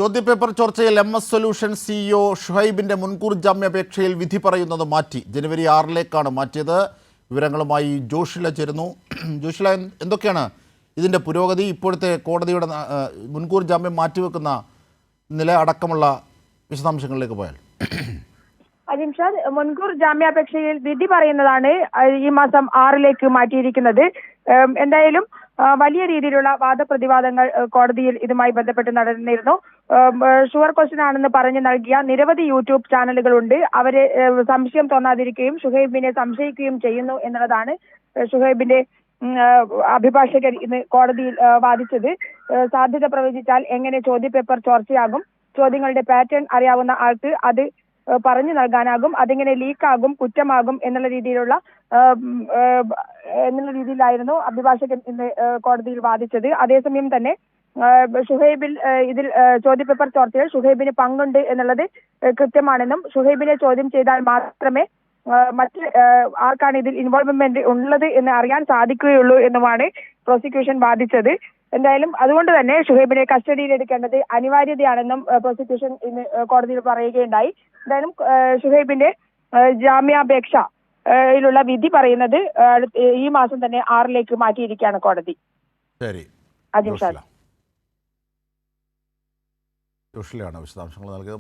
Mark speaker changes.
Speaker 1: ചോദ്യപേപ്പർ ചോർച്ചയിൽ MS solution CEO ഷുഹൈബിന്റെ മുൻകൂർ ജാമ്യാപേക്ഷയിൽ വിധി പറയുന്നത് മാറ്റി. ജനുവരി 6 മാറ്റിയത്. വിവരങ്ങളുമായി ജോഷില ചേരുന്നു. ജോഷില, എന്തൊക്കെയാണ് ഇതിൻ്റെ പുരോഗതി? ഇപ്പോഴത്തെ കോടതിയുടെ മുൻകൂർ ജാമ്യം മാറ്റിവെക്കുന്ന നില അടക്കമുള്ള വിശദാംശങ്ങളിലേക്ക് പോയാൽ.
Speaker 2: അജിംഷാദ്, മുൻകൂർ ജാമ്യാപേക്ഷയിൽ വിധി പറയുന്നതാണ് ഈ മാസം 6 മാറ്റിയിരിക്കുന്നത്. എന്തായാലും വലിയ രീതിയിലുള്ള വാദപ്രതിവാദങ്ങൾ കോടതിയിൽ ഇതുമായി ബന്ധപ്പെട്ട് നടന്നിരുന്നു. ഷുവർ ക്വസ്റ്റ്യൻ ആണെന്ന് പറഞ്ഞു നൽകിയ നിരവധി യൂട്യൂബ് ചാനലുകളുണ്ട്. അവരെ സംശയം തോന്നാതിരിക്കുകയും ഷുഹൈബിനെ സംശയിക്കുകയും ചെയ്യുന്നു എന്നുള്ളതാണ് ഷുഹൈബിന്റെ അഭിഭാഷകർ ഇന്ന് കോടതിയിൽ വാദിച്ചത്. സാധ്യത പ്രവചിച്ചാൽ എങ്ങനെ ചോദ്യപേപ്പർ ചോർച്ചയാകും? ചോദ്യങ്ങളുടെ പാറ്റേൺ അറിയാവുന്ന ആൾക്ക് അത് പറഞ്ഞു നൽകാനാകും. അതെങ്ങനെ ലീക്കാകും, കുറ്റമാകും എന്നുള്ള രീതിയിലായിരുന്നു അഭിഭാഷകൻ ഇന്ന് കോടതിയിൽ വാദിച്ചത്. അതേസമയം തന്നെ ഷുഹൈബിൽ ഇതിൽ ചോദ്യപേപ്പർ ചോർച്ചയിൽ ഷുഹൈബിന് പങ്കുണ്ട് എന്നുള്ളത് കൃത്യമാണെന്നും ഷുഹൈബിനെ ചോദ്യം ചെയ്താൽ മാത്രമേ മറ്റ് ആർക്കാണ് ഇതിൽ ഇൻവോൾവ്മെന്റ് ഉള്ളത് എന്ന് അറിയാൻ സാധിക്കുകയുള്ളൂ എന്നുമാണ് പ്രോസിക്യൂഷൻ വാദിച്ചത്. എന്തായാലും അതുകൊണ്ട് തന്നെ ഷുഹൈബിനെ കസ്റ്റഡിയിൽ എടുക്കേണ്ടത് അനിവാര്യതയാണെന്നും പ്രോസിക്യൂഷൻ ഇന്ന് കോടതിയിൽ പറയുകയുണ്ടായി. എന്തായാലും ഷുഹൈബിന്റെ ജാമ്യാപേക്ഷയിലുള്ള വിധി പറയുന്നത് ഈ മാസം തന്നെ 6 മാറ്റിയിരിക്കുകയാണ് കോടതി.
Speaker 1: ശരി, ജോഷിലയാണ് വിശദാംശങ്ങൾ നൽകിയത്.